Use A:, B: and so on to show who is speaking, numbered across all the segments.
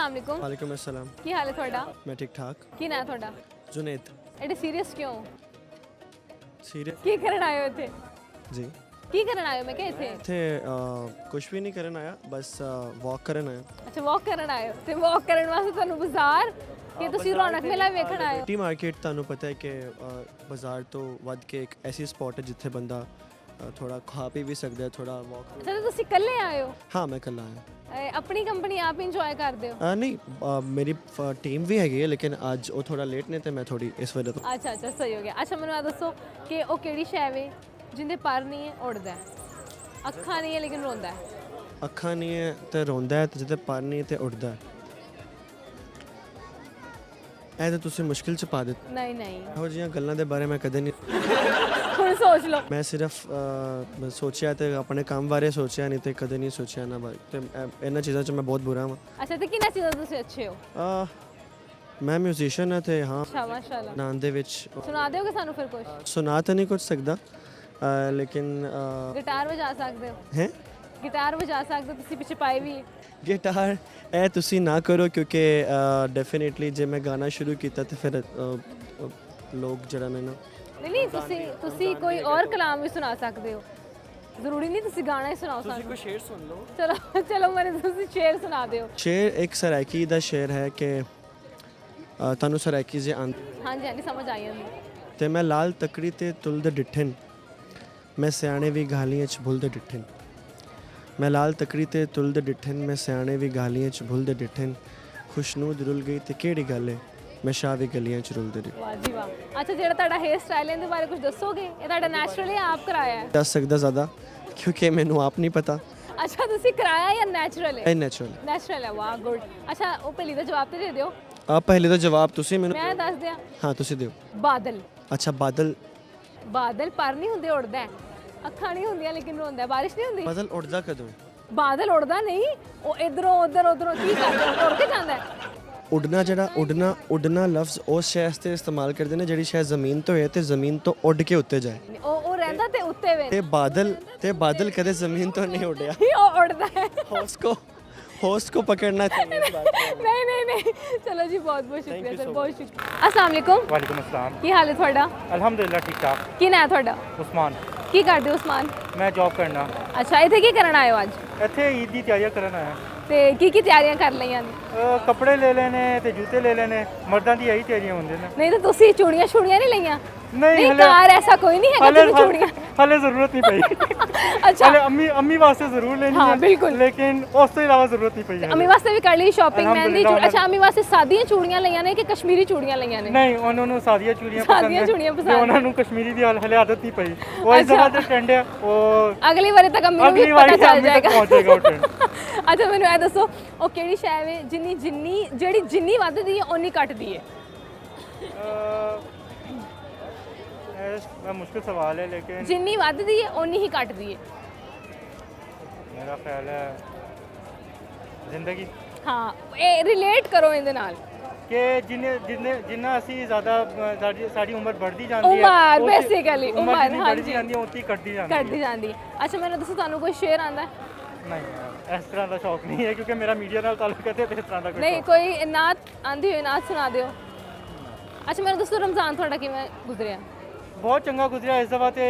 A: अस्सलाम वालेकुम।
B: वालेकुम अस्सलाम।
A: की हाल है थोड़ा?
B: मैं ठीक ठाक।
A: की ना थोड़ा?
B: जुनेद।
A: एडे सीरियस क्यों?
B: सीरियस
A: की करन आए हो थे?
B: जी
A: की करन आए हो मैं कहे थे?
B: थे कुछ भी नहीं करन आया बस वॉक करन आया।
A: अच्छा वॉक करन आए हो ਤੇ ਵੌਕ ਕਰਨ ਵਾਸਤੇ ਤੁਹਾਨੂੰ ਬਾਜ਼ਾਰ ਕਿ ਤੁਸੀਂ ਰੌਣਕ ਮੇਲਾ ਵੇਖਣ ਆਏ ਹੋ?
B: ਟੀ ਮਾਰਕੀਟ ਤੁਹਾਨੂੰ ਪਤਾ ਹੈ ਕਿ ਬਾਜ਼ਾਰ ਤੋਂ ਵੱਧ ਕੇ ਇੱਕ ਐਸੀ ਸਪੌਟ ਹੈ ਜਿੱਥੇ ਬੰਦਾ ਥੋੜਾ ਖਾ ਪੀ ਵੀ ਸਕਦਾ ਹੈ ਥੋੜਾ ਵॉक।
A: ਅੱਛਾ ਤੇ ਤੁਸੀਂ ਇਕੱਲੇ ਆਏ ਹੋ?
B: ਹਾਂ ਮੈਂ ਇਕੱਲਾ ਆਇਆ।
A: ਆਪਣੀ ਕੰਪਨੀ ਆਪ ਇੰਜੋਏ ਕਰਦੇ ਹੋ?
B: ਨਹੀਂ ਮੇਰੀ ਟੀਮ ਵੀ ਹੈਗੀ ਹੈ ਲੇਕਿਨ ਅੱਜ ਉਹ ਥੋੜਾ ਲੇਟ ਨੇ ਤੇ ਮੈਂ ਥੋੜੀ ਇਸ ਵਜ੍ਹਾ ਤੋਂ।
A: ਅੱਛਾ ਅੱਛਾ ਸਹੀ ਹੋ ਗਿਆ। ਅੱਛਾ ਮੈਨੂੰ ਇਹ ਦੱਸੋ ਕਿ ਉਹ ਕਿਹੜੀ ਸ਼ੈ ਵੇ ਜਿੰਦੇ ਪਰ ਨਹੀਂ ਹੈ ਉੜਦਾ ਹੈ, ਅੱਖਾਂ ਨਹੀਂ ਹੈ ਲੇਕਿਨ ਰੋਂਦਾ ਹੈ?
B: ਅੱਖਾਂ ਨਹੀਂ ਹੈ ਤੇ ਰੋਂਦਾ ਹੈ ਤੇ ਜਿਹਦੇ ਪਰ ਨਹੀਂ ਤੇ ਉੱਡਦਾ ਹੈ। ਇਹ ਤਾਂ ਤੁਸੀਂ ਮੁਸ਼ਕਿਲ ਚ ਪਾ ਦਿੱਤਾ।
A: ਨਹੀਂ ਨਹੀਂ
B: ਇਹੋ ਜਿਹੀਆਂ ਗੱਲਾਂ ਦੇ ਬਾਰੇ ਮੈਂ ਕਦੇ ਨਹੀਂ
A: ਹੁਣ ਸੋਚ ਲਓ।
B: ਮੈਂ ਸਿਰਫ ਸੋਚਿਆ ਤੇ ਆਪਣੇ ਕੰਮ ਬਾਰੇ ਸੋਚਿਆ ਨਹੀਂ ਤੇ ਕਦੇ ਨਹੀਂ ਸੋਚਿਆ ਨਾ ਬਾਈ ਤੇ ਇਹਨਾਂ ਚੀਜ਼ਾਂ 'ਚ ਮੈਂ ਬਹੁਤ ਬੁਰਾ ਹਾਂ।
A: ਅੱਛਾ ਤੇ ਕਿੰਨਾ ਚੀਜ਼ਾਂ ਤੁਸੀਂ ਅੱਛੇ ਹੋ?
B: ਮੈਂ ਮਿਊਜ਼ੀਸ਼ੀਅਨ ਹਾਂ ਤੇ ਹਾਂ
A: ਅੱਛਾ ਮਾਸ਼ਾਅੱਲਾ।
B: ਨਾਂ ਦੇ ਵਿੱਚ
A: ਸੁਣਾ ਦਿਓਗੇ ਸਾਨੂੰ ਫਿਰ ਕੁਝ?
B: ਸੁਣਾ ਤਾਂ ਨਹੀਂ ਕੁਝ ਸਕਦਾ ਲੇਕਿਨ
A: ਗਿਟਾਰ ਵਜਾ ਸਕਦੇ ਹੋ?
B: ਹੈ
A: ਗਿਟਾਰ ਵਜਾ ਸਕਦੇ ਹੋ ਤੁਸੀਂ ਪਿੱਛੇ ਪਾਈ ਵੀ ਹੈ।
B: ਗਿਟਾਰ ਇਹ ਤੁਸੀਂ ਨਾ ਕਰੋ ਕਿਉਂਕਿ ਡੈਫੀਨੇਟਲੀ ਜੇ ਮੈਂ ਗਾਣਾ ਸ਼ੁਰੂ ਕੀਤਾ ਤੇ ਫਿਰ ਲੋਕ ਜਿਹੜਾ ਮੈਨੂੰ
A: ਨਹੀਂ ਤੁਸੀਂ ਕੋਈ ਔਰ ਕਲਾਮ ਵੀ ਸੁਣਾ ਸਕਦੇ ਹੋ, ਜ਼ਰੂਰੀ ਨਹੀਂ ਤੁਸੀਂ ਗਾਣਾ ਹੀ ਸੁਣਾਓ ਸਾਨੂੰ।
B: ਕੋਈ ਸ਼ੇਰ ਸੁਣ ਲਓ।
A: ਚਲੋ ਮੈਨੂੰ ਤੁਸੀਂ ਸ਼ੇਰ ਸੁਣਾ ਦਿਓ।
B: ਸ਼ੇਰ ਇੱਕ ਸਰਾਇਕੀ ਦਾ ਸ਼ੇਰ ਹੈ ਕਿ ਤੁਹਾਨੂੰ ਸਰਾਇਕੀ ਜੇ ਆਂਦੀ?
A: ਹਾਂਜੀ ਹਾਂਜੀ ਸਮਝ ਆਈ ਜਾਂਦੀ।
B: ਤੇ ਮੈਂ ਲਾਲ ਤਕੜੀ ਤੇ ਤੁਲਦ ਡਿੱਠਨ ਮੈਂ ਸਿਆਣੇ ਵੀ ਗਾਲੀਆਂ 'ਚ ਭੁੱਲਦੇ ਡਿੱਠਨ। ਮੈਂ ਲਾਲ ਤਕੜੀ ਤੇ ਤੁਲਦ ਡਿੱਠਨ ਮੈਂ ਸਿਆਣੇ ਵੀ ਗਾਲੀਆਂ 'ਚ ਭੁੱਲਦੇ ਡਿੱਠਨ। ਖੁਸ਼ਨੂਦ ਰੁੱਲ ਗਈ ਤੇ ਕਿਹੜੀ ਗੱਲ ਏ ਮੈਂ ਸ਼ਾਹ ਵੀ ਗਲੀਆਂ 'ਚ ਰੁੱਲਦੇ ਡਿੱਠਨ।
A: ਵਾਹ ਜੀ ਵਾਹ। ਅੱਛਾ ਜਿਹੜਾ ਤੁਹਾਡਾ ਹੇਅਰ ਸਟਾਈਲ ਹੈ ਇਹਦੇ ਬਾਰੇ ਕੁਝ ਦੱਸੋਗੇ? ਇਹ ਤੁਹਾਡਾ ਨੈਚੁਰਲ ਹੈ ਆਪ ਕਰਾਇਆ ਹੈ?
B: ਦੱਸ ਸਕਦਾ ਜ਼ਿਆਦਾ ਕਿਉਂਕਿ ਮੈਨੂੰ ਆਪ ਨਹੀਂ ਪਤਾ।
A: ਅੱਛਾ ਤੁਸੀਂ ਕਰਾਇਆ ਜਾਂ ਨੈਚੁਰਲ ਹੈ?
B: ਇਹ ਨੈਚੁਰਲ
A: ਨੈਚੁਰਲ ਹੈ। ਵਾਹ ਗੁੱਡ। ਅੱਛਾ ਉਹ ਪਹਿਲੀ ਦਾ ਜਵਾਬ ਤੇ ਦੇ ਦਿਓ।
B: ਪਹਿਲੇ ਦਾ ਜਵਾਬ ਤੁਸੀਂ ਮੈਨੂੰ।
A: ਮੈਂ ਦੱਸ ਦਿਆਂ?
B: ਹਾਂ ਤੁਸੀਂ ਦਿਓ।
A: ਬਾਦਲ।
B: ਅੱਛਾ ਬਾਦਲ।
A: ਬਾਦਲ ਪਰ ਨਹੀਂ ਹੁੰਦੇ, ਉੜਦਾ ਹੈ। ਅੱਖਾਂ ਨਹੀਂ ਹੁੰਦੀਆਂ ਲੇਕਿਨ ਰੋਂਦਾ ਹੈ। ਬਾਰਿਸ਼ ਨਹੀਂ ਹੁੰਦੀ।
B: ਬਾਦਲ ਉੱਡਦਾ ਕਦੋਂ?
A: ਬਾਦਲ ਉੜਦਾ ਨਹੀਂ, ਉਹ ਇਧਰੋਂ ਉਧਰੋਂ ਕੀ ਕਰਦਾ? ਉੜ ਕੇ ਜਾਂਦਾ ਹੈ।
B: ਉੱਡਣਾ ਜਿਹੜਾ ਉੱਡਣਾ ਲਫ਼ਜ਼ ਉਸ ਸ਼ੈ ਤੇ ਇਸਤੇਮਾਲ ਕਰਦੇ ਨੇ ਜਿਹੜੀ ਸ਼ੈ ਜ਼ਮੀਨ ਤੋਂ ਹੈ ਤੇ ਜ਼ਮੀਨ ਤੋਂ ਉੱਡ ਕੇ ਉੱਤੇ ਜਾਏ।
A: ਉਹ ਰਹਿੰਦਾ ਤੇ ਉੱਤੇ ਵੇ।
B: ਤੇ ਬਾਦਲ ਕਦੇ ਜ਼ਮੀਨ ਤੋਂ ਨਹੀਂ ਉੱਡਿਆ।
A: ਉਹ ਉੜਦਾ ਹੈ।
B: होस्ट को पकड़ना चाहिए इस बात पे।
A: नहीं चलो जी बहुत बहुत शुक्रिया सर, बहुत शुक्रिया। अस्सलाम वालेकुम।
C: वालेकुम अस्सलाम।
A: की हाल है ਤੁਹਾਡਾ?
C: अल्हम्दुलिल्लाह ठीक ठाक।
A: ਕੀ ਨਾਂ ਹੈ ਤੁਹਾਡਾ?
C: उस्मान।
A: ਕੀ ਕਰਦੇ ਹੋ ਉਸਮਾਨ?
C: मैं जॉब करना।
A: ਅੱਛਾ ਇੱਥੇ ਕੀ ਕਰਨ ਆਏ ਹੋ ਅੱਜ?
C: ਇੱਥੇ ਈਦ ਦੀ ਤਿਆਰੀਆਂ ਕਰਨ ਆਇਆ।
A: ਤੇ ਕੀ ਤਿਆਰੀਆਂ ਕਰ ਲਈਆਂ ਨੇ?
C: ਕੱਪੜੇ ਲੈ ਲੈਣੇ ਤੇ ਜੁੱਤੇ ਲੈ ਲੈਣੇ, ਮਰਦਾਂ ਦੀ ਇਹੀ ਤਿਆਰੀਆਂ ਹੁੰਦੀਆਂ ਨੇ।
A: ਨਹੀਂ ਤਾਂ ਤੁਸੀਂ ਚੂੜੀਆਂ ਨਹੀਂ ਲਈਆਂ?
C: नहीं
A: ਕਾਰ ऐसा कोई नहीं है कि चूड़ियां।
C: हले जरूरत नहीं पई।
A: अच्छा
C: हले अम्मी वास्ते जरूर लेनी
A: हाँ,
C: है
A: बिल्कुल।
C: लेकिन उस तो इलावा जरूरत नहीं पई।
A: अम्मी वास्ते भी कर ली शॉपिंग? मेहंदी
C: अल्हम्दुलिल्लाह।
A: अच्छा अम्मी वास्ते सादियां चूड़ियां लईਆਂ ਨੇ ਕਿ ਕਸ਼ਮੀਰੀ ਚੂੜੀਆਂ ਲਈਆਂ ਨੇ?
C: नहीं उन्होंने सादियां चूड़ियां
A: सादियां चूड़ियां पसंद है।
C: उन्होंने कश्मीरी दी हले आदत नहीं पई। वो इस दफा दा ट्रेंड है वो
A: ਅਗਲੀ ਵਾਰੀ ਤੱਕ ਅम्मी ਨੂੰ ਵੀ
C: अगली
A: ਪਤਾ
C: बारी
A: ਚੱਲ
C: तक
A: ਜਾਏਗਾ।
C: पहुंच जाएगा वो ट्रेंड।
A: ਅੱਛਾ ਮੈਨੂੰ ਇਹ ਦੱਸੋ ਉਹ ਕਿਹੜੀ ਸ਼ੈ ਵੇ ਜਿੰਨੀ ਵੱਧਦੀ ਹੈ ਓਨੀ ਘਟਦੀ ਹੈ?
C: मुश्किल सवाल है लेकिन
A: ਜਿੰਨੀ ਵੱਧਦੀ ਹੈ ਓਨੀ ਹੀ ਘਟਦੀ ਹੈ।
C: मेरा ख्याल है जिंदगी
A: ਹਾਂ ਇਹ ਰਿਲੇਟ ਕਰੋ ਇਹਦੇ ਨਾਲ।
C: ਕਿ ਜਿੰਨਾ ਅਸੀਂ ਜ਼ਿਆਦਾ ਸਾਡੀ ਉਮਰ ਵੱਧਦੀ ਜਾਂਦੀ ਹੈ
A: ਉਮਰ ਬੇਸਿਕਲੀ ਉਮਰ
C: ਵੱਧਦੀ ਜਾਂਦੀ ਹੈ ਉਤੀ ਘਟਦੀ
A: ਜਾਂਦੀ ਹੈ। ਅੱਛਾ ਮੈਨੂੰ ਦੱਸੋ ਤੁਹਾਨੂੰ ਕੋਈ ਸ਼ੇਰ ਆਂਦਾ?
C: ਨਹੀਂ ਇਸ ਤਰ੍ਹਾਂ ਦਾ ਸ਼ੌਕ ਨਹੀਂ ਹੈ ਕਿਉਂਕਿ ਮੇਰਾ ਮੀਡੀਆ ਨਾਲ ਤਾਲੁਕ ਹੈ ਤੇ ਇਸ ਤਰ੍ਹਾਂ ਦਾ ਕੋਈ
A: ਨਹੀਂ ਕੋਈ ਨਾਤ ਆਂਦੀ ਹੋਈ ਨਾਤ ਸੁਣਾ ਦਿਓ। ਅੱਛਾ ਮੈਨੂੰ ਦੱਸੋ ਰਮਜ਼ਾਨ ਤੁਹਾਡਾ ਕਿਵੇਂ ਗੁਜ਼ਰਿਆ?
C: ਬਹੁਤ ਚੰਗਾ ਗੁਜ਼ਰਿਆ। ਇਸ ਦਫਾ ਤੇ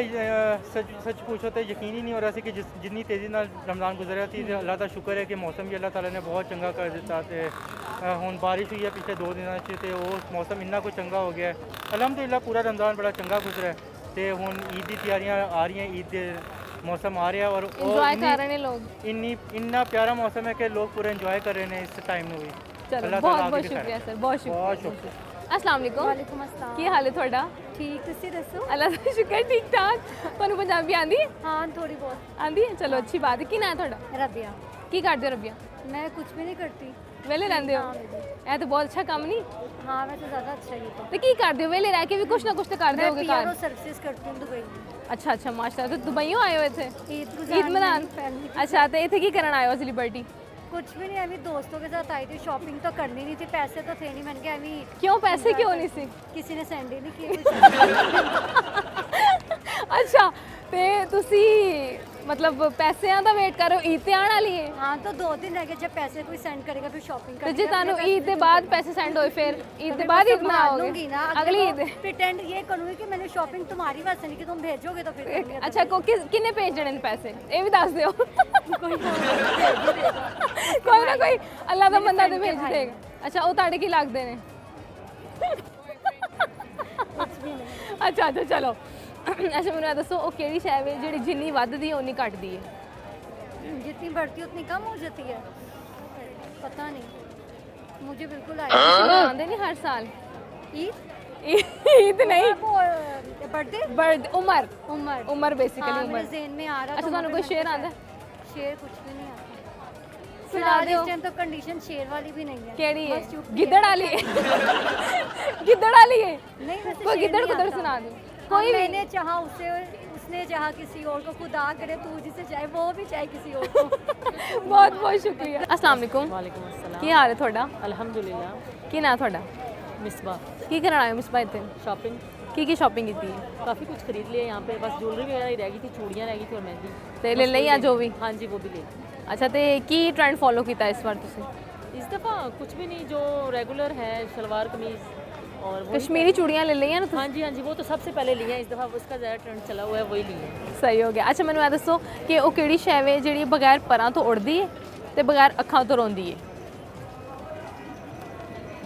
C: ਸੱਚ ਪੁੱਛੋ ਤੇ ਯਕੀਨ ਹੀ ਨਹੀਂ ਹੋ ਰਿਹਾ ਸੀ ਕਿ ਜਿੰਨੀ ਤੇਜ਼ੀ ਨਾਲ ਰਮਜ਼ਾਨ ਗੁਜ਼ਰਿਆ ਸੀ। ਅੱਲਾਹ ਦਾ ਸ਼ੁਕਰ ਹੈ ਕਿ ਮੌਸਮ ਵੀ ਅੱਲਾਹ ਤਾਲਾ ਨੇ ਬਹੁਤ ਚੰਗਾ ਕਰ ਦਿੱਤਾ ਤੇ ਹੁਣ ਬਾਰਿਸ਼ ਹੋਈ ਹੈ ਪਿਛਲੇ 2 ਦਿਨਾਂ 'ਚ ਤੇ ਉਹ ਮੌਸਮ ਇੰਨਾ ਕੁ ਚੰਗਾ ਹੋ ਗਿਆ। ਅਲਹਮਦੁਲਿਲਾ ਪੂਰਾ ਰਮਜ਼ਾਨ ਬੜਾ ਚੰਗਾ ਗੁਜ਼ਰਿਆ ਤੇ ਹੁਣ ਈਦ ਦੀ ਤਿਆਰੀਆਂ ਆ ਰਹੀਆਂ। ਈਦ ਦੇ ਮੌਸਮ ਆ ਰਿਹਾ ਔਰ
A: ਇੰਜੋਏ ਕਰ ਰਹੇ ਨੇ ਲੋਕ।
C: ਇੰਨਾ ਪਿਆਰਾ ਮੌਸਮ ਹੈ ਕਿ ਲੋਕ ਪੂਰਾ ਇੰਜੋਏ ਕਰ ਰਹੇ ਨੇ ਇਸ ਟਾਈਮ ਨੂੰ ਵੀ।
A: ਚਲੋ ਬਹੁਤ ਸ਼ੁਕਰੀਆ ਸਰ, ਬਹੁਤ ਸ਼ੁਕਰੀਆ। अस्सलाम वालेकुम।
D: वालेकुम अस्सलाम।
A: ਕੀ ਹਾਲ ਹੈ ਤੁਹਾਡਾ?
D: ठीक तुसी दसो।
A: ਅੱਲਾ ਦਾ ਸ਼ੁਕਰ ਠੀਕ ਠਾਕ। ਤੁਹਾਨੂੰ ਪੰਜਾਬੀ ਆਂਦੀ?
D: हाँ थोड़ी बहुत
A: ਆਂਦੀ ਹੈ? ਚਲੋ ਅੱਛੀ ਬਾਤ ਹੈ। ਕੀ ਨਾਂ ਹੈ ਤੁਹਾਡਾ?
D: रबिया।
A: ਕੀ ਕਰਦੇ ਹੋ ਰਬੀਆ?
D: मैं कुछ भी नहीं करती।
A: ਵਿਹਲੇ ਰਹਿੰਦੇ ਹੋ? ਇਹ ਤਾਂ ਬਹੁਤ ਅੱਛਾ ਕੰਮ ਨਹੀਂ?
D: हाँ वैसे ज़्यादा अच्छा ही तो।
A: ਤੇ ਕੀ ਕਰਦੇ ਹੋ ਵਿਹਲੇ ਰਹਿ ਕੇ ਵੀ ਕੁਛ ਨਾ ਕੁਛ ਤਾਂ ਕਰਦੇ
D: मैं
A: ਹੋਗੇ
D: पीआरओ
A: ਘਰ?
D: सर्विसेज करती हूँ दुबई में।
A: ਅੱਛਾ ਮਾਸ਼ਾਅੱਲਾ। ਤੇ ਦੁਬਈੋਂ ਆਏ ਹੋ ਇੱਥੇ
D: ईद
A: ਈਦ ਮਨਾਉਣ? ਅੱਛਾ ਤੇ ਇੱਥੇ ਕੀ ਕਰਨ ਆਏ ਹੋ ਅਸਲੀ ਬਰਟੀ?
D: कुछ भी नहीं, अभी दोस्तों के साथ आई थी। शॉपिंग तो करनी नहीं थी, पैसे तो थे नहीं। मैंने कहा अभी
A: क्यों पैसे क्यों नहीं सी?
D: किसी ने सेंड ही नहीं किए।
A: ਅੱਛਾ ਤੇ ਤੁਸੀਂ मतलब ਪੈਸਿਆਂ ਦਾ ਵੇਟ ਕਰੋ, ਈਦ ਤੇ ਆਉਣ ਵਾਲੀ ਹੈ।
D: हाँ तो 2 दिन रह गए, जब पैसे कोई सेंड करेगा फिर शॉपिंग
A: ਤੇ ਜੇ ਤੁਹਾਨੂੰ ਈਦ ਦੇ ਬਾਅਦ ਪੈਸੇ ਸੈਂਡ ਹੋਏ ਫਿਰ ਈਦ ਦੇ ਬਾਅਦ ਈਦ ਮਨਾਓਗੇ?
D: लूंगी ना
A: ਅਗਲੀ ਈਦ।
D: प्रिटेंड ये करूंगी कि मैंने शॉपिंग तुम्हारी वास्ते नहीं की, तुम भेजोगे तो फिर करूंगी।
A: ਅੱਛਾ ਕਿੰਨੇ ਭੇਜਣੇ ਨੇ ਪੈਸੇ ਇਹ ਵੀ ਦੱਸ ਦਿਓ। ਕੋਈ ਨਾ ਕੋਈ ਅੱਲਾ ਦਾ ਬੰਦਾ ਤੇ ਭੇਜ ਦੇਗਾ। ਅੱਛਾ ਉਹ ਤੁਹਾਡੇ ਕੀ ਲੱਗਦੇ ਨੇ? ਅੱਛਾ ਅੱਛਾ ਚਲੋ। ਅੱਛਾ ਮੈਨੂੰ ਇਹ ਦੱਸੋ ਉਹ ਕਿਹੜੀ ਸ਼ੈ ਵੇ ਜਿਹੜੀ ਜਿੰਨੀ ਵੱਧਦੀ ਹੈ ਉਨੀ ਘਟਦੀ ਹੈ?
D: जितनी बढ़ती है उतनी कम हो जाती है, पता नहीं मुझे बिल्कुल
A: ਆਉਂਦੇ ਨਹੀਂ ਹਰ ਸਾਲ
D: ईद
A: ईद नहीं
D: बर्थडे
A: बर्थ उम्र
D: उम्र
A: उम्र बेसिकली
D: हाँ,
A: उम्र।
D: मेरे ज़हन में आ रहा
A: अच्छा
D: तो
A: ਤੁਹਾਨੂੰ ਕੋਈ शेर आंदा?
D: शेर कुछ भी नहीं आता
A: सुना
D: फिलहाल
A: दो।
D: इस टाइम तो कंडीशन शेर वाली भी नहीं है।
A: ਕਿਹੜੀ ਹੈ?
D: बस चुप ही
A: ਗਿੱਦੜ ਵਾਲੀ ਹੈ? ਗਿੱਦੜ ਵਾਲੀ ਹੈ?
D: नहीं वैसे
A: ਕੋਈ
D: शेर
A: ਗਿੱਦੜ
D: नहीं
A: ਕੁੱਦੜ
D: आता।
A: ਸੁਣਾ ਦਿਓ
D: हाँ,
A: ਕੋਈ ਵੀ।
D: मैंने चाहा उससे, उसने चाहा किसी और को, खुदा करे तू जिसे चाहे वो भी चाहे किसी और को।
A: ਬਹੁਤ ਬਹੁਤ ਸ਼ੁਕਰੀਆ। अस्सलाम वालेकुम।
E: वालेकुम अस्सलाम।
A: ਕੀ ਹਾਲ ਹੈ ਤੁਹਾਡਾ?
E: अल्हम्दुलिल्लाह।
A: ਕੀ ਨਾਂ ਤੁਹਾਡਾ?
E: मिसबा
A: ਕੀ ਕਰਨ ਆਏ ਹੋ ਮਿਸਬਾ ਇੱਥੇ?
E: शॉपिंग
A: ਕੀ ਸ਼ਾਪਿੰਗ ਕੀਤੀ ਹੈ?
E: काफ़ी कुछ खरीद लिया यहाँ पे, बस ज्वेलरी वगैरह ही रह गई थी, चूड़ियाँ रह गई थी और मेहंदी।
A: ਤੇ ਲੈ ਲਈ ਆ ਜੋ ਵੀ?
E: हाँ जी वो भी ले ली।
A: ਅੱਛਾ ਤੇ ਕੀ ਟ੍ਰੈਂਡ ਫੋਲੋ ਕੀਤਾ ਇਸ ਵਾਰ ਤੁਸੀਂ?
E: इस दफ़ा कुछ भी नहीं, जो रेगुलर है शलवार कमीज़ और वो।
A: कश्मीरी चूड़ियाँ ले ਲਈਆਂ ਨਾ ਤੁਸੀਂ?
E: हाँ जी वो तो सबसे पहले लिए हैं, इस दफ़ा उसका ज़्यादा ट्रेंड चला हुआ है, वही लिए हैं।
A: ਸਹੀ ਹੋ ਗਿਆ। ਅੱਛਾ ਮੈਨੂੰ ਇਹ ਦੱਸੋ ਕਿ ਉਹ ਕਿਹੜੀ ਸ਼ੈ ਵੇ ਜਿਹੜੀ ਬਗੈਰ ਪਰਾਂ ਤੋਂ ਉੜਦੀ ਹੈ ਤੇ ਬਗੈਰ ਅੱਖਾਂ ਤੋਂ ਰੋਂਦੀ ਹੈ?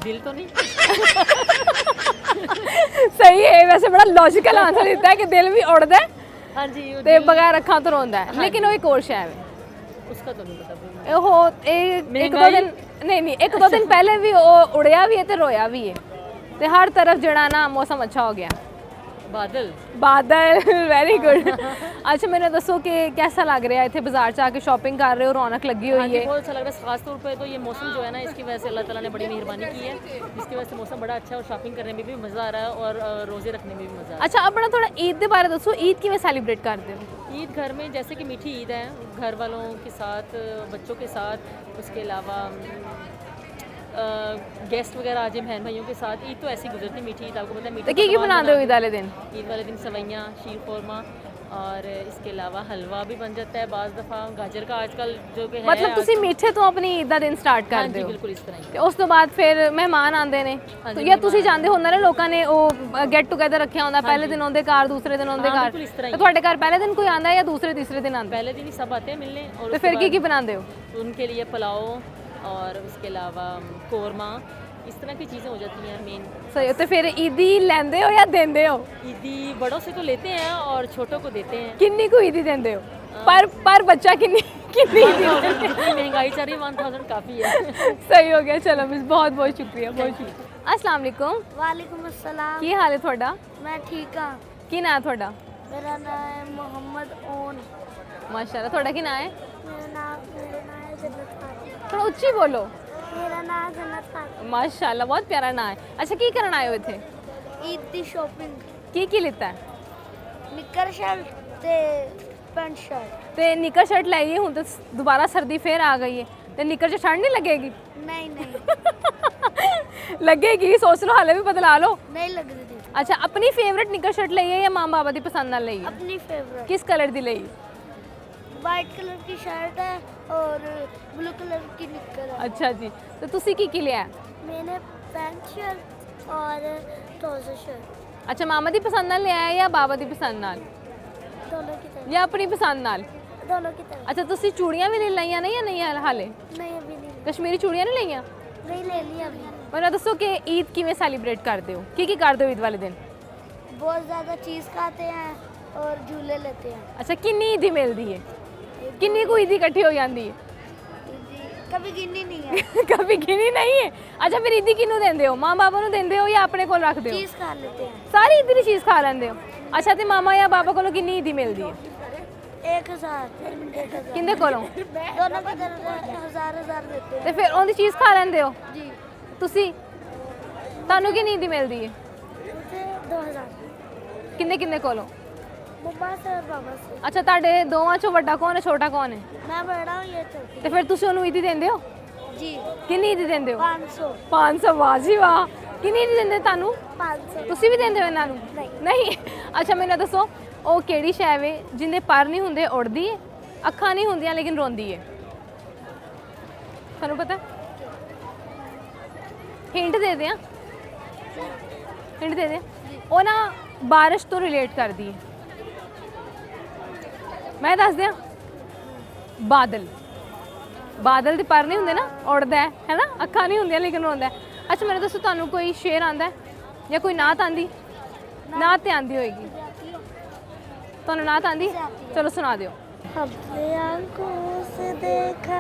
E: दिल तो नहीं।
A: ਸਹੀ ਹੈ, ਵੈਸੇ ਬੜਾ ਲੌਜੀਕਲ ਆਨਸਰ ਦਿੱਤਾ ਹੈ ਕਿ ਦਿਲ ਵੀ ਉੜਦਾ ਹੈ
E: हाँ जी वो
A: ਤੇ ਬਗੈਰ ਅੱਖਾਂ ਤੋਂ ਰੋਂਦਾ ਹੈ, ਲੇਕਿਨ ਉਹ ਇੱਕ ਹੋਰ ਸ਼ੈ ਵੇ।
E: उसका तो नहीं पता।
A: ਉਹ ਇੱਕ ਦੋ ਦਿਨ ਨਹੀਂ ਇੱਕ ਦੋ ਦਿਨ ਪਹਿਲੇ ਵੀ ਉਹ ਉੜਿਆ ਵੀ ਹੈ ਤੇ ਰੋਇਆ ਵੀ ਹੈ ਤੇ ਹਰ ਤਰਫ ਜਿਹੜਾ ਨਾ ਮੌਸਮ ਅੱਛਾ ਹੋ ਗਿਆ।
E: बादल।
A: Badal very good. ਅੱਛਾ ਮੈਨੂੰ ਦੱਸੋ ਕਿ कैसा लग रहा है ਇੱਥੇ ਬਾਜ਼ਾਰ ਚ ਆ ਕੇ ਸ਼ਾਪਿੰਗ ਕਰ ਰਹੇ ਹੋ, रौनक लगी
E: हाँ
A: हुई
E: जी
A: है?
E: बहुत अच्छा लग रहा है, खास तौर पे तो ये मौसम जो है ना, इसकी वजह से अल्लाह ताला ने बड़ी मेहरबानी की है, जिसकी वजह से मौसम बड़ा अच्छा है और शॉपिंग करने में भी मज़ा आ रहा है और रोज़े रखने में भी मज़ा आ रहा
A: ਅੱਛਾ ਆਪਣਾ ਥੋੜਾ ਈਦ ਦੇ ਬਾਰੇ ਦੱਸੋ, ਈਦ ਕਿਵੇਂ ਸੈਲੀਬ੍ਰੇਟ ਕਰਦੇ ਹੋ?
E: है। ईद घर में जैसे कि मीठी ईद है, घर वालों के साथ, बच्चों के साथ, उसके अलावा गेस्ट वगैरह आ जाए बहन भाइयों के साथ। ईद तो ऐसी गुजरती, मीठी ईद आपको पता है।
A: ਤੇ
E: मीठी
A: ਕੀ
E: पकवान
A: ਬਣਾਉਂਦੇ ਹੋ
E: बनाते
A: ਈਦ ਵਾਲੇ ਦਿਨ?
E: हैं। ईद वाले दिन सवैयाँ, शीर खोरमा और इसके अलावा हलवा भी बन जाता है बाज़ दफ़ा, गाजर का आजकल जो कि है।
A: ਮਤਲਬ ਤੁਸੀਂ ਮਿੱਠੇ ਤੋਂ ਆਪਣੀ ਈਦ ਦਾ ਦਿਨ ਸਟਾਰਟ
E: हाँ
A: ਕਰਦੇ
E: जी
A: ਹੋ
E: बिल्कुल इस तरह ही।
A: ਤੇ ਉਸ ਤੋਂ ਬਾਅਦ ਫਿਰ ਮਹਿਮਾਨ ਆਉਂਦੇ ਨੇ
E: ਹਾਂਜੀ,
A: ਜਾਂ ਤੁਸੀਂ ਜਾਂਦੇ ਹੁੰਦੇ ਨੇ, ਲੋਕਾਂ ਨੇ ਉਹ ਗੈਟ ਟੂਗੇਦਰ ਰੱਖਿਆ ਹੁੰਦਾ, ਪਹਿਲੇ ਦਿਨ ਉਹਦੇ ਘਰ, ਦੂਸਰੇ ਦਿਨ ਉਹਦੇ
E: हाँ,
A: ਘਰ,
E: बिल्कुल इस तरह
A: ਤੇ
E: ही।
A: ਤੁਹਾਡੇ ਘਰ ਪਹਿਲੇ ਦਿਨ ਕੋਈ ਆਂਦਾ ਹੈ ਜਾਂ ਦੂਸਰੇ ਤੀਸਰੇ ਦਿਨ ਆਂਦਾ?
E: पहले दिन ही सब आते हैं मिलने और
A: ਤੇ
E: उसके
A: ਫਿਰ ਕੀ
E: बाद
A: ਬਣਾਉਂਦੇ ਹੋ?
E: उनके लिए पुलाव और उसके अलावा कोरमा, इस तरह की चीज़ें हो जाती हैं मेन।
A: ਸਹੀ। ਤੇ ਫਿਰ ਈਦੀ ਲੈਂਦੇ ਹੋ ਜਾਂ ਦਿੰਦੇ ਹੋ?
E: ईदी बड़ों से तो लेते हैं और छोटों को देते हैं।
A: ਕਿੰਨੀ ਕੁ ਈਦੀ ਦਿੰਦੇ ਹੋ? ਪਰ ਬੱਚਾ ਕਿੰਨੀ ਈਦੀ?
E: 1000 जितनी महंगाई चल रही है 1000 काफ़ी है।
A: ਸਹੀ ਹੋ ਗਿਆ। ਚਲੋ ਮਿਸ ਬਹੁਤ ਬਹੁਤ ਸ਼ੁਕਰੀਆ, ਬਹੁਤ ਸ਼ੁਕਰੀਆ। अस्सलाम वालेकुम।
F: वालेकुम अस्सलाम।
A: ਕੀ ਹਾਲ ਹੈ ਤੁਹਾਡਾ?
F: मैं ठीक हाँ।
A: ਕੀ ਨਾਂ ਹੈ ਤੁਹਾਡਾ?
F: मेरा नाम है मोहम्मद ओन।
A: ਮਾਸ਼ਾਅੱਲਾ। ਤੁਹਾਡਾ ਕੀ ਨਾਂ ਹੈ?
F: मेरा नाम है जन्नत खातून।
A: ਥੋੜਾ ਉੱਚੀ ਬੋਲੋ।
F: मेरा नाम जन्नत खातून।
A: ਮਾਸ਼ਾਅੱਲਾ ਬਹੁਤ ਪਿਆਰਾ ਨਾਂ ਹੈ। ਅੱਛਾ ਕੀ ਕਰਨ ਆਏ ਹੋ ਇੱਥੇ?
F: ईद की शॉपिंग,
A: ਕੀ ਲਿੱਤਾ ਹੈ?
F: निकर शर्ट ते पैंट शर्ट।
A: ਤੇ ਨਿੱਕਰ ਸ਼ਰਟ ਲਾਈਏ, ਹੁਣ ਤਾਂ ਦੁਬਾਰਾ ਸਰਦੀ ਫੇਰ ਆ ਗਈ ਹੈ ਤੇ ਨਿੱਕਰ 'ਚ ਠੰਡ ਨਹੀਂ ਲੱਗੇਗੀ?
F: नहीं नहीं
A: ਲੱਗੇਗੀ, ਸੋਚ ਲਓ, ਹਾਲੇ ਵੀ ਬਦਲਾ ਲਓ।
F: नहीं लग रही थी।
A: ਅੱਛਾ ਆਪਣੀ ਫੇਵਰਿਟ ਨਿੱਕਰ ਸ਼ਰਟ ਲਈ ਹੈ ਜਾਂ ਮਾਂ ਬਾਬਾ ਦੀ ਪਸੰਦ ਨਾਲ ਲਈ ਹੈ?
F: अपनी फेवरेट
A: ਕਿਸ ਕਲਰ ਦੀ ਲਈ?
F: वाइट कलर की शर्ट है और ब्लू कलर की निकर है।
A: ਅੱਛਾ ਜੀ। ਤੇ ਤੁਸੀਂ ਕੀ ਲਿਆ ਹੈ?
F: मैंने पैंट शर्ट और ट्राउजर शर्ट
A: ਅੱਛਾ ਮਾਮਾ ਦੀ ਪਸੰਦ ਨਾਲ ਲਿਆ ਹੈ ਜਾਂ ਬਾਬਾ ਦੀ ਪਸੰਦ ਨਾਲ
F: दोनों की तरह।
A: ਜਾਂ ਆਪਣੀ ਪਸੰਦ ਨਾਲ?
F: दोनों की तरह।
A: ਅੱਛਾ ਤੁਸੀਂ ਚੂੜੀਆਂ ਵੀ ਲੈ ਲਈਆਂ ਨੇ ਜਾਂ ਨਹੀਂ ਹਾਲੇ?
F: नहीं अभी नहीं।
A: ਕਸ਼ਮੀਰੀ ਚੂੜੀਆਂ ਨਹੀਂ ਲਈਆਂ?
F: नहीं ले लिया अभी।
A: ਮੈਨੂੰ ਦੱਸੋ ਕਿ ਈਦ ਕਿਵੇਂ ਸੈਲੀਬ੍ਰੇਟ ਕਰਦੇ ਹੋ? ਕੀ ਕਰਦੇ ਹੋ ਈਦ ਵਾਲੇ ਦਿਨ?
F: बहुत ज़्यादा चीज़ खाते हैं और झूले लेते हैं।
A: ਅੱਛਾ ਕਿੰਨੀ ਈਦੀ ਮਿਲਦੀ ਹੈ? ਕਿੰਨੀ ਕੁ ਈਦੀ ਇਕੱਠੀ ਹੋ ਜਾਂਦੀ ਹੈ?
F: कभी गिनी नहीं है।
A: ਕभी ਗਿਣੀ ਨਹੀਂ ਹੈ। ਅੱਛਾ ਫਿਰ ਈਦੀ ਕਿਹਨੂੰ ਦਿੰਦੇ ਹੋ? ਮਾਂ ਬਾਬਾ ਨੂੰ ਦਿੰਦੇ ਹੋ ਜਾਂ ਆਪਣੇ ਕੋਲ ਰੱਖਦੇ ਹੋ?
F: चीज़ खा लेते हैं।
A: ਸਾਰੀ ਈਦੀ ਦੀ ਚੀਜ਼ ਖਾ ਲੈਂਦੇ ਹੋ? ਅੱਛਾ ਤੇ ਮਾਮਾ ਜਾਂ ਬਾਬਾ ਕੋਲੋਂ ਕਿੰਨੀ ਈਦੀ ਮਿਲਦੀ ਹੈ?
F: 1000 1000
A: ਕਿੰਦੇ ਕੋਲੋਂ?
F: दोनों की तरफ 1000 देते हैं।
A: ਤੇ ਫਿਰ ਉਹਦੀ ਚੀਜ਼ ਖਾ ਲੈਂਦੇ ਹੋ
F: जी
A: ਤੁਸੀਂ? ਤੁਹਾਨੂੰ ਕਿੰਨੀ ਈਦੀ ਮਿਲਦੀ ਹੈ?
F: मुझे 2000
A: ਕਿੰਨੇ ਕੋਲੋਂ?
F: मम्मा से और पापा से।
A: ਅੱਛਾ ਤੁਹਾਡੇ ਦੋਵਾਂ ਚੋਂ ਵੱਡਾ ਕੌਣ ਹੈ, ਛੋਟਾ ਕੌਣ ਹੈ?
F: मैं बड़ा हूँ ये छोटी।
A: ਤੇ ਫਿਰ ਤੁਸੀਂ ਉਹਨੂੰ ਈਦੀ ਦਿੰਦੇ ਹੋ?
F: जी
A: ਕਿੰਨੀ ਈਦੀ ਦਿੰਦੇ ਹੋ?
F: 500
A: 500। ਵਾਹ ਜੀ ਵਾਹ। ਕਿੰਨੀ ਈਦੀ ਦਿੰਦੇ ਤੁਹਾਨੂੰ?
F: 500।
A: ਤੁਸੀਂ ਵੀ ਦਿੰਦੇ ਹੋ ਇਹਨਾਂ ਨੂੰ?
F: ਨਹੀਂ।
A: ਨਹੀਂ। ਅੱਛਾ ਮੈਨੂੰ ਦੱਸੋ ਉਹ ਕਿਹੜੀ ਸ਼ੈ ਵੇ ਜਿੰਦੇ ਪਰ ਨਹੀਂ ਹੁੰਦੇ ਉੜਦੀ ਏ, ਅੱਖਾਂ ਨਹੀਂ ਹੁੰਦੀਆਂ ਲੇਕਿਨ ਰੋਂਦੀ ਏ? ਤੁਹਾਨੂੰ ਪਤਾ? ਹਿੰਟ ਦੇ ਦਿਆਂ, ਹਿੰਟ ਦੇ ਦੇ। ਉਹ ਨਾ ਬਾਰਿਸ਼ ਤੋਂ ਰਿਲੇਟ ਕਰਦੀ ਹੈ। ਮੈਂ ਦੱਸ ਦਿਆਂ, ਬਾਦਲ। ਬਾਦਲ ਦੇ ਪਰ ਨਹੀਂ ਹੁੰਦੇ ਨਾ, ਉੜਦਾ ਹੈ ਨਾ, ਅੱਖਾਂ ਨਹੀਂ ਹੁੰਦੀਆਂ ਲੇਕਿਨ ਰੋਂਦਾ ਹੈ। ਅੱਛਾ ਮੈਨੂੰ ਦੱਸੋ ਤੁਹਾਨੂੰ ਕੋਈ ਸ਼ੇਰ ਆਂਦਾ ਹੈ ਜਾਂ ਕੋਈ ਨਾਤ ਆਂਦੀ? ਨਾਤ ਤੇ ਆਂਦੀ ਹੋਏਗੀ ਤੁਹਾਨੂੰ, ਨਾਤ ਆਂਦੀ? ਚਲੋ ਸੁਣਾ ਦਿਓ।
F: हमने आंखों से देखा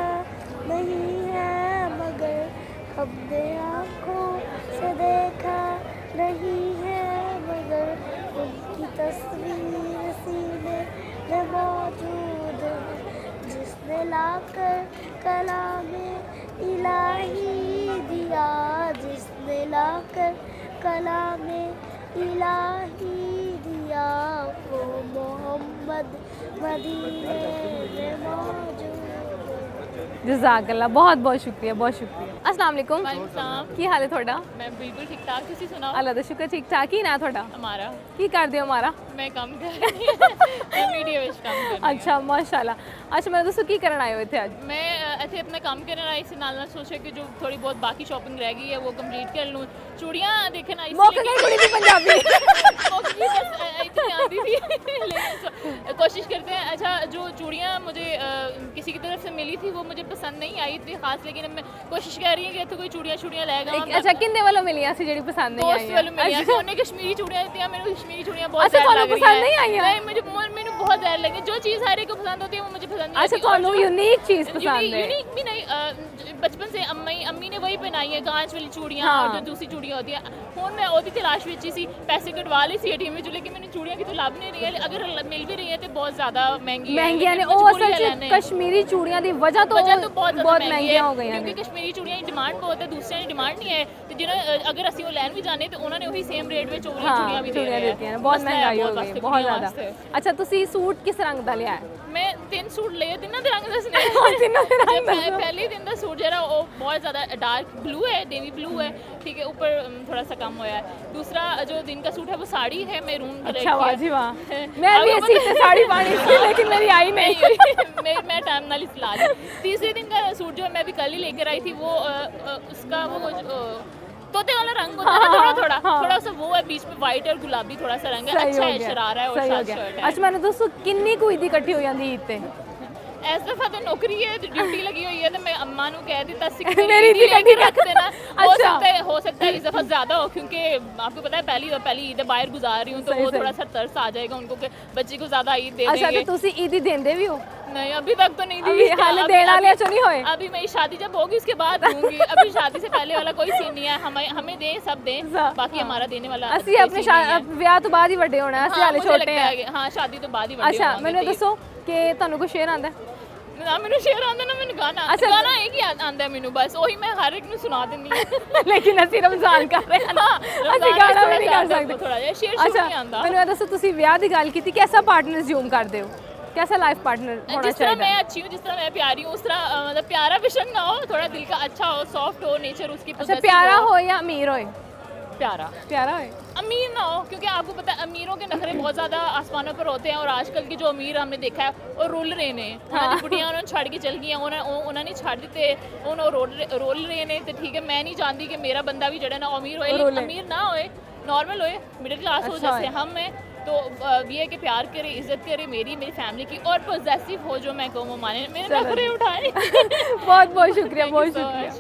F: नहीं है मगर हमने आंखों से देखा नहीं है मगर उनकी तस्वीर सीने में मौजूद है जिसने लाकर कलामे इलाही दिया जिसने लाकर कलामे इलाही दिया वो मोहम्मद मदीने में मौजूद
A: जज़ाकल्लाह, बहुत बहुत शुक्रिया, बहुत शुक्रिया। अस्सलाम वालेकुम,
E: वालेकुम।
A: ਕੀ ਹਾਲ ਹੈ ਤੁਹਾਡਾ?
E: मैं बिल्कुल ठीक ठाक, ਤੁਸੀਂ ਸੁਣਾਓ?
A: ਅੱਲਾ ਦਾ ਸ਼ੁਕਰ, ਠੀਕ ਠਾਕ ਹੀ ਨਾ ਤੁਹਾਡਾ?
E: ਹਮਾਰਾ
A: ਕੀ ਕਰਦੇ ਹੋ ਹਮਾਰਾ?
E: ਮੈਂ ਕੰਮ ਕਰ ਰਹੀ ਹਾਂ ਮੀਡੀਆ ਵਿੱਚ ਕੰਮ ਕਰ ਰਹੀ ਹਾਂ।
A: ਅੱਛਾ ਮਾਸ਼ਾਅੱਲਾ। ਅੱਛਾ ਮੈਨੂੰ ਦੱਸੋ ਕੀ ਕਰਨ ਆਏ ਹੋ ਇੱਥੇ ਅੱਜ?
E: ਮੈਂ ਇੱਥੇ ਆਪਣਾ ਕੰਮ ਕਰਨ ਆਈ ਸੀ, ਨਾਲ ਨਾਲ ਸੋਚਿਆ ਕਿ ਜੋ ਥੋੜੀ ਬਹੁਤ ਬਾਕੀ ਸ਼ਾਪਿੰਗ ਰਹਿ ਗਈ ਹੈ ਉਹ ਕੰਪਲੀਟ ਕਰ ਲੂੰ। ਚੂੜੀਆਂ ਦੇਖਣ आई
A: ਮੁੱਕ ਗਈ ਕੁੜੀ ਦੀ ਪੰਜਾਬੀ।
E: इतनी आती थी लेकिन कोशिश करते हैं। अच्छा जो चूड़ियाँ मुझे किसी की तरफ से मिली थी वो मुझे पसंद नहीं आई इतनी खास, लेकिन मैं कोशिश कर रही हूँ कि ਇੱਥੇ ਕੋਈ ਚੂੜੀਆਂ ਲੈ ਗਾ।
A: ਅੱਛਾ ਕਿੰਨੇ ਵੱਲੋਂ ਮਿਲੀਆਂ ਸੀ ਜਿਹੜੀ ਪਸੰਦ ਨਹੀਂ
E: ਦੋਸਤ ਵੱਲੋਂ ਮਿਲੀਆਂ ਸੀ,
A: ਆਈਆਂ?
E: ਉਹਨੇ ਕਸ਼ਮੀਰੀ ਚੂੜੀਆਂ ਦਿੱਤੀਆਂ ਮੈਨੂੰ। ਕਸ਼ਮੀਰੀ ਚੂੜੀਆਂ ਬਹੁਤ
A: ਅੱਛਾ,
E: ਜ਼ਿਆਦਾ
A: ਤੁਹਾਨੂੰ
E: ਲੱਗ ਰਹੀਆਂ
A: ਪਸੰਦ ਨਹੀਂ ਆਈਆਂ?
E: ਨਹੀਂ ਮੈਨੂੰ ਬਹੁਤ ਜ਼ਿਆਦਾ ਲੱਗੀ। ਜੋ ਚੀਜ਼ हर एक को पसंद होती है वो मुझे पसंद नहीं
A: अच्छा
E: आती।
A: ਤੁਹਾਨੂੰ यूनिक चीज पसंद है?
E: यूनिक भी नहीं, बचपन से अम्मी ने वही पहनाई है, कांच वाली चूड़ियाँ और जो दूसरी चूड़ियाँ होती हैं। ਹੁਣ मैं ਉਹਦੀ ਤਲਾਸ਼ ਵਿੱਚ ਹੀ ਸੀ, ਪੈਸੇ ਕਢਵਾ ਲਈ ਸੀ ATM ਵਿੱਚ, लेकिन ਮੈਨੂੰ ਚੂੜੀਆਂ ਕਿਤੋਂ ਲੱਭ ਨਹੀਂ ਰਹੀਆਂ। ਅਗਰ ਮਿਲ ਵੀ ਰਹੀ ਹੈ ਤੇ ਬਹੁਤ ਜ਼ਿਆਦਾ
A: ਮਹਿੰਗੀਆਂ ਨੇ। ਉਹ ਅਸਲ 'ਚ ਕਸ਼ਮੀਰੀ ਚੂੜੀਆਂ ਦੀ ਵਜ੍ਹਾ ਤੋਂ ਬਹੁਤ ਮਹਿੰਗੀਆਂ ਹੋ ਗਈਆਂ ਨੇ,
E: ਕਿਉਂਕਿ ਕਸ਼ਮੀਰੀ ਚੂੜੀਆਂ ਦੀ ਡਿਮਾਂਡ ਬਹੁਤ ਹੈ, ਦੂਸਰਿਆਂ ਦੀ ਡਿਮਾਂਡ ਨਹੀਂ ਹੈ। ਤੇ ਜਿਹਨਾਂ ਅਗਰ ਅਸੀਂ ਉਹ ਲੈਣ ਵੀ ਜਾਣੇ ਤੇ ਉਹਨਾਂ ਨੇ ਉਹੀ ਸੇਮ ਰੇਟ ਵਿੱਚ ਉਹ ਚੂੜੀਆਂ ਵੀ
A: ਚੂੜੀਆਂ ਦਿੱਤੀਆਂ ਨੇ। ਬਹੁਤ ਮਹਿੰਗਾਈ ਹੋ ਗਈ, ਬਹੁਤ ਜ਼ਿਆਦਾ। ਅੱਛਾ ਤੁਸੀਂ ਸੂਟ ਕਿਸ ਰੰਗ ਦਾ ਲਿਆ ਹੈ?
E: ਮੈਂ 3 ਸੂਟ ਲਏ, ਤਿੰਨਾਂ ਦੇ ਰੰਗ ਦੱਸਣੇ।
A: ਤਿੰਨਾਂ ਦੇ ਰੰਗ ਦੱਸੋ।
E: पहले दिन का सूट जरा वो बहुत ज़्यादा डार्क ब्लू है, नेवी ब्लू है, ठीक है, ऊपर थोड़ा सा कम हुआ है। दूसरा जो दिन का सूट है वो साड़ी है मैरून कलर की।
A: अच्छा वाह जी वाह, मैं भी ऐसी साड़ी पानी थी लेकिन मेरी आई नहीं।
E: मैं टाइम नाल सिला ली। तीसरे दिन का सूट जो है मैं भी कल ही लेकर आई थी, वो उसका वो तोते वाला रंग होता है ना, थोड़ा सा वो है, बीच में वाइट और गुलाबी थोड़ा सा रंग है। अच्छा है, शरारा है और साथ शर्ट है।
A: अच्छा मैंने दोस्तों किन्नी कोई दी इकट्ठी हो जाती ईद ते?
E: इस दफा तो नौकरी है, ड्यूटी लगी हुई है, तो मैं अम्मा नु कह दिता
A: मेरी ईद इकट्ठी
E: रख देना।
A: अच्छा।
E: हो सकता है इस दफा ज्यादा हो, क्योंकि आपको पता है पहली ईद बाहर गुजार रही हूँ, तो वो थोड़ा सा तरस आ जाएगा उनको कि बच्चे को ज्यादा ईद दे
A: अच्छा
E: देंगे।
A: तो तुसी ईद देंदे भी हो?
E: नहीं अभी तक तो नहीं दी।
A: अभी हाल देने वाले चो नहीं होए?
E: अभी मेरी शादी जब होगी उसके बाद दूंगी। अभी शादी से पहले वाला कोई सीन नहीं है। हमें दें, सब दें, बाकी हमारा देने वाला
A: ਅਸੀਂ ਆਪਣੇ ਵਿਆਹ ਤੋਂ ਬਾਅਦ ਹੀ ਵੱਡੇ ਹੋਣਾ, ਅਸੀਂ ਹਾਲੇ ਛੋਟੇ ਆ।
E: हाँ शादी तो बाद ही बड़े
A: ਅੱਛਾ
E: होंगे।
A: ਮੈਨੂੰ ਦੱਸੋ ਕਿ ਤੁਹਾਨੂੰ ਕੋਈ ਸ਼ੇਰ ਆਂਦਾ?
E: ਨਾ ਮੈਨੂੰ ਸ਼ੇਰ ਆਉਂਦਾ ਨਾ ਮੈਨੂੰ ਗਾਣਾ।
A: ਅੱਛਾ,
E: ਗਾਣਾ ਇੱਕ ਹੀ ਆਉਂਦਾ ਮੈਨੂੰ, ਬਸ ਉਹੀ ਮੈਂ ਹਰ ਇੱਕ ਨੂੰ ਸੁਣਾ ਦਿੰਦੀ ਹਾਂ।
A: ਲੇਕਿਨ ਅਸੀਂ ਰਮਜ਼ਾਨ ਕਰ ਰਹੇ ਹਾਂ ਨਾ, ਅਸੀਂ ਗਾਣਾ ਵੀ ਨਹੀਂ ਕਰ ਸਕਦੇ।
E: ਥੋੜਾ ਜਿਹਾ ਸ਼ੇਰ ਸ਼ੁਰੂ ਨਹੀਂ ਆਉਂਦਾ।
A: ਮੈਨੂੰ ਇਹ ਦੱਸੋ ਤੁਸੀਂ ਵਿਆਹ ਦੀ ਗੱਲ ਕੀਤੀ, ਕਿਹਦਾ ਪਾਰਟਨਰ ਅਸਿਊਮ ਕਰਦੇ ਹੋ? कैसा लाइफ पार्टनर होना
E: जिस तरह
A: चाहिए?
E: मैं अच्छी हूँ, जिस तरह मैं प्यारी हूँ, उस तरह मतलब प्यारा विषम ना हो, थोड़ा दिल का अच्छा हो, सॉफ्ट हो, नेचर उसकी
A: अच्छा
E: possessive
A: प्यारा हो या अमीर होए?
E: प्यारा
A: प्यारा होए।
E: अमीर ना हो, क्योंकि आपको पता है अमीरों के नखरे बहुत ज़्यादा आसमानों पर होते हैं, और आजकल के जो अमीर हमने देखा है वो रोल रहे ने। उन्होंने बुढ़ियां उन्होंने छड़ के चल गई, उन्होंने छड़ दिते, उन्होंने रोल रहे ने। तो ठीक है, मैं नहीं चाहती कि मेरा बंदा भी जड़ा ना अमीर होए, लेकिन अमीर ना होए, नॉर्मल होए, मिडिल क्लास हो, जैसे हम हैं। तो ये है कि प्यार करे, इज्जत करे मेरी फैमिली की, और पोजेसिव हो, जो मैं कहूँ वो माने, मेरे नखरे उठाए।
A: बहुत बहुत शुक्रिया, बहुत शुक्रिया।